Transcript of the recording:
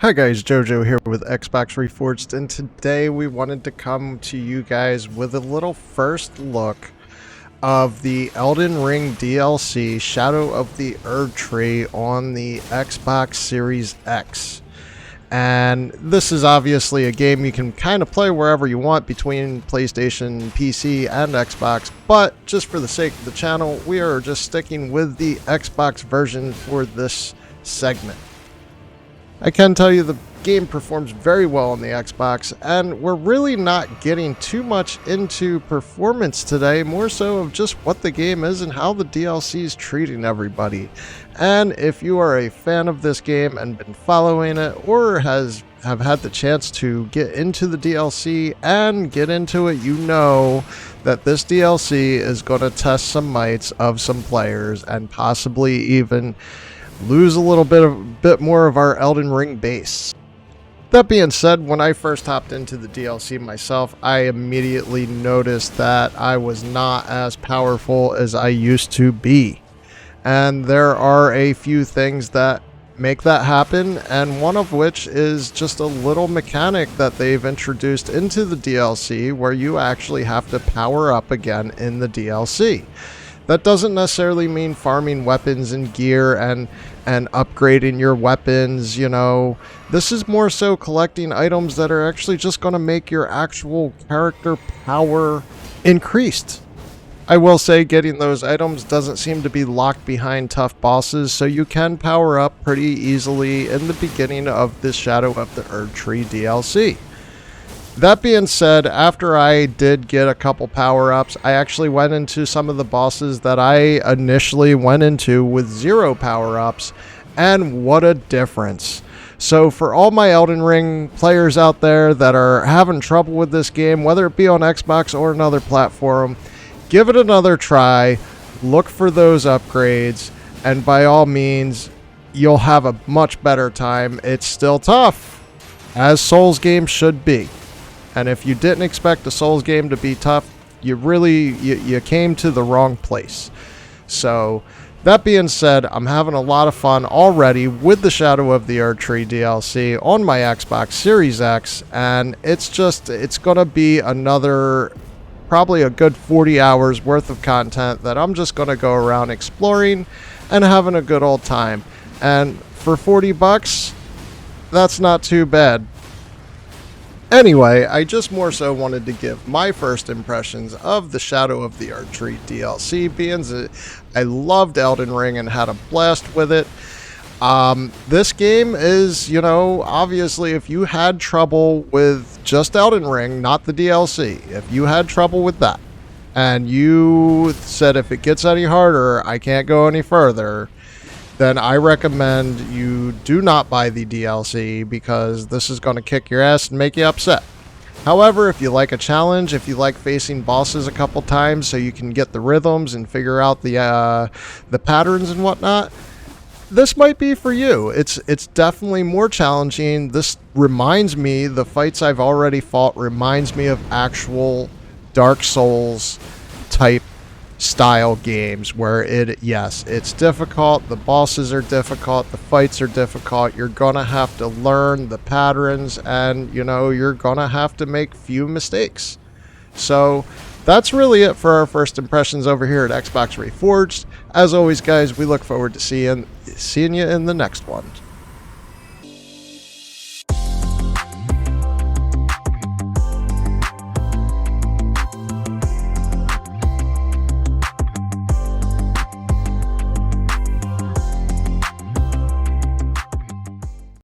Hi guys, Jojo here with Xbox Reforged, and today we wanted to come to you guys with a little first look of the Elden Ring DLC, Shadow of the Erdtree, on the Xbox Series X. And this is obviously a game you can kind of play wherever you want between PlayStation, PC, and Xbox, but just for the sake of the channel, we are just sticking with the Xbox version for this segment. I can tell you the game performs very well on the Xbox, and we're really not getting too much into performance today, more so of just what the game is and how the DLC is treating everybody. And if you are a fan of this game and been following it, or have had the chance to get into the DLC and get into it, you know that this DLC is going to test some mites of some players and possibly even lose a little bit more of our Elden Ring base. That being said, when I first hopped into the DLC myself, I immediately noticed that I was not as powerful as I used to be. And there are a few things that make that happen, and one of which is just a little mechanic that they've introduced into the DLC where you actually have to power up again in the DLC. That doesn't necessarily mean farming weapons and gear and upgrading your weapons, you know. This is more so collecting items that are actually just going to make your actual character power increased. I will say getting those items doesn't seem to be locked behind tough bosses, so you can power up pretty easily in the beginning of this Shadow of the Erdtree DLC. That being said, after I did get a couple power-ups, I actually went into some of the bosses that I initially went into with 0 power-ups, and what a difference. So for all my Elden Ring players out there that are having trouble with this game, whether it be on Xbox or another platform, give it another try, look for those upgrades, and by all means, you'll have a much better time. It's still tough, as Souls games should be. And if you didn't expect a Souls game to be tough, you came to the wrong place. So, that being said, I'm having a lot of fun already with the Shadow of the Erdtree DLC on my Xbox Series X, and it's going to be another, probably a good 40 hours worth of content that I'm just going to go around exploring and having a good old time. And for 40 bucks, that's not too bad. Anyway, I just more so wanted to give my first impressions of the Shadow of the Erdtree DLC, being that I loved Elden Ring and had a blast with it. This game is, you know, obviously if you had trouble with just Elden Ring, not the DLC, if you had trouble with that, and you said if it gets any harder, I can't go any further, then I recommend you do not buy the DLC, because this is going to kick your ass and make you upset. However, if you like a challenge, if you like facing bosses a couple times so you can get the rhythms and figure out the patterns and whatnot, this might be for you. It's definitely more challenging. This reminds me, the fights I've already fought reminds me of actual Dark Souls type style games where it's difficult, the bosses are difficult, the fights are difficult, you're gonna have to learn the patterns, and you know, you're gonna have to make few mistakes. So that's really it for our first impressions over here at Xbox Reforged. As always guys, we look forward to seeing you in the next one.